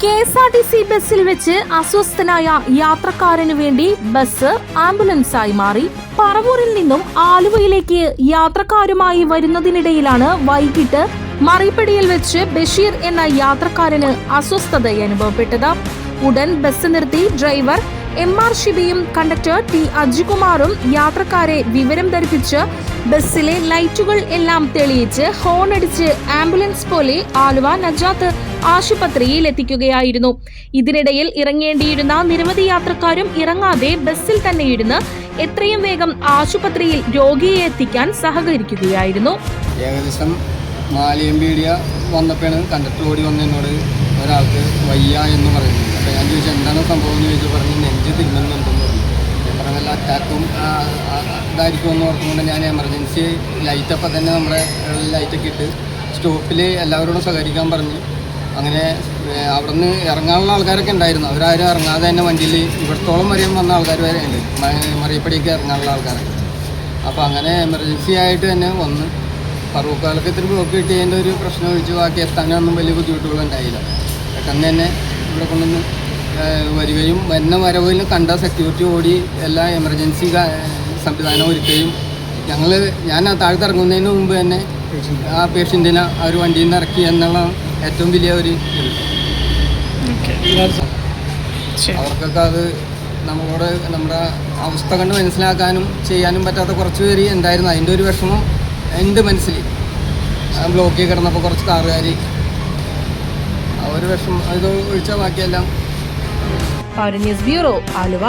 KSRTC ബസ്സിൽ വെച്ച് അസ്വസ്ഥനായ യാത്രക്കാരന് വേണ്ടി ബസ് ആംബുലൻസായി മാറി. പറവൂരിൽ നിന്നും ആലുവയിലേക്ക് യാത്രക്കാരുമായി വരുന്നതിനിടയിലാണ് വൈകിട്ട് മറിപ്പടിയിൽ വെച്ച് ബഷീർ എന്ന യാത്രക്കാരന് അസ്വസ്ഥത അനുഭവപ്പെട്ടത്. ഉടൻ ബസ് നിർത്തി ഡ്രൈവർ MR ഷിബിയും കണ്ടക്ടർ T അജികുമാറും യാത്രക്കാരെ വിവരം ധരിപ്പിച്ച് ബസ്സിലെ ലൈറ്റുകൾ എല്ലാം തെളിയിച്ച് ഹോണടിച്ച് ആംബുലൻസ് പോലെ ആലുവ നജാത്ത് ആശുപത്രിയിൽ എത്തിക്കുകയായിരുന്നു. ഇതിനിടയിൽ ഇറങ്ങേണ്ടിയിരുന്ന നിരവധി യാത്രക്കാരും ഇറങ്ങാതെ ബസ്സിൽ തന്നെ ഇരുന്ന് എത്രയും വേഗം ആശുപത്രിയിൽ രോഗിയെ എത്തിക്കാൻ സഹകരിക്കുകയായിരുന്നു. ഏകദേശം മാലിയമ്പീഡിയ വന്നപ്പോഴാണ് കണ്ടക്ടർ ഓടി വന്ന് എന്നോട് ഒരാൾക്ക് വയ്യ എന്ന് പറയുന്നത്. അപ്പോൾ ഞാൻ ചോദിച്ചു എന്താണ് സംഭവം എന്ന് ചോദിച്ചു. പറഞ്ഞ് നെഞ്ച് തിന്നുന്നുണ്ടെന്ന് പറഞ്ഞു. ഞാൻ പറഞ്ഞല്ല അറ്റാക്കും ഇതായിരിക്കും എന്ന് ഓർത്തുകൊണ്ട് ഞാൻ എമർജൻസി ലൈറ്റപ്പം തന്നെ നമ്മുടെ ലൈറ്റൊക്കെ ഇട്ട് സ്റ്റോപ്പിൽ എല്ലാവരോടും സഹകരിക്കാൻ പറഞ്ഞു. അങ്ങനെ അവിടെ നിന്ന് ഇറങ്ങാനുള്ള ആൾക്കാരൊക്കെ ഉണ്ടായിരുന്നു. അവരാരും ഇറങ്ങാതെ തന്നെ വണ്ടിയിൽ ഇവിടത്തോളം വരെയും വന്ന ആൾക്കാർ വരെ ഉണ്ട്, മറിയപ്പടിക്ക് ഇറങ്ങാനുള്ള ആൾക്കാരൊക്കെ. അപ്പോൾ അങ്ങനെ എമർജൻസി ആയിട്ട് തന്നെ വന്ന് ഫറൂഖാലൊക്കെ ഇത്തിരി ബ്ലോക്ക് കിട്ടിയതിൻ്റെ ഒരു പ്രശ്നം ഒഴിച്ച് ബാക്കി എത്താനൊന്നും വലിയ ബുദ്ധിമുട്ടുകളുണ്ടായില്ല. പെട്ടെന്ന് തന്നെ ഇവിടെ കൊണ്ടുവന്ന് വരികയും വരുന്ന വരവിലും കണ്ട സെക്യൂരിറ്റി ഓടി എല്ലാ എമർജൻസി സംവിധാനം ഒരുക്കുകയും ഞാൻ താഴ്ത്തിറങ്ങുന്നതിന് മുമ്പ് തന്നെ ആ പേഷ്യൻറ്റിനെ ആ ഒരു വണ്ടിയിൽ നിന്ന് ഇറക്കി എന്നുള്ള ഏറ്റവും വലിയ ഒരു അവർക്കൊക്കെ അത് നമ്മളോട് നമ്മുടെ അവസ്ഥ കണ്ട് മനസ്സിലാക്കാനും ചെയ്യാനും പറ്റാത്ത കുറച്ച് പേര് ഉണ്ടായിരുന്നു. അതിൻ്റെ ഒരു വിഷമം എൻ്റെ മനസ്സിൽ ബ്ലോക്കിൽ കിടന്നപ്പോൾ കുറച്ച് കാറുകാർ ആ ഒരു വിഷമം ഇത് ഒഴിച്ചാൽ ബാക്കിയെല്ലാം. News bureau Aluva.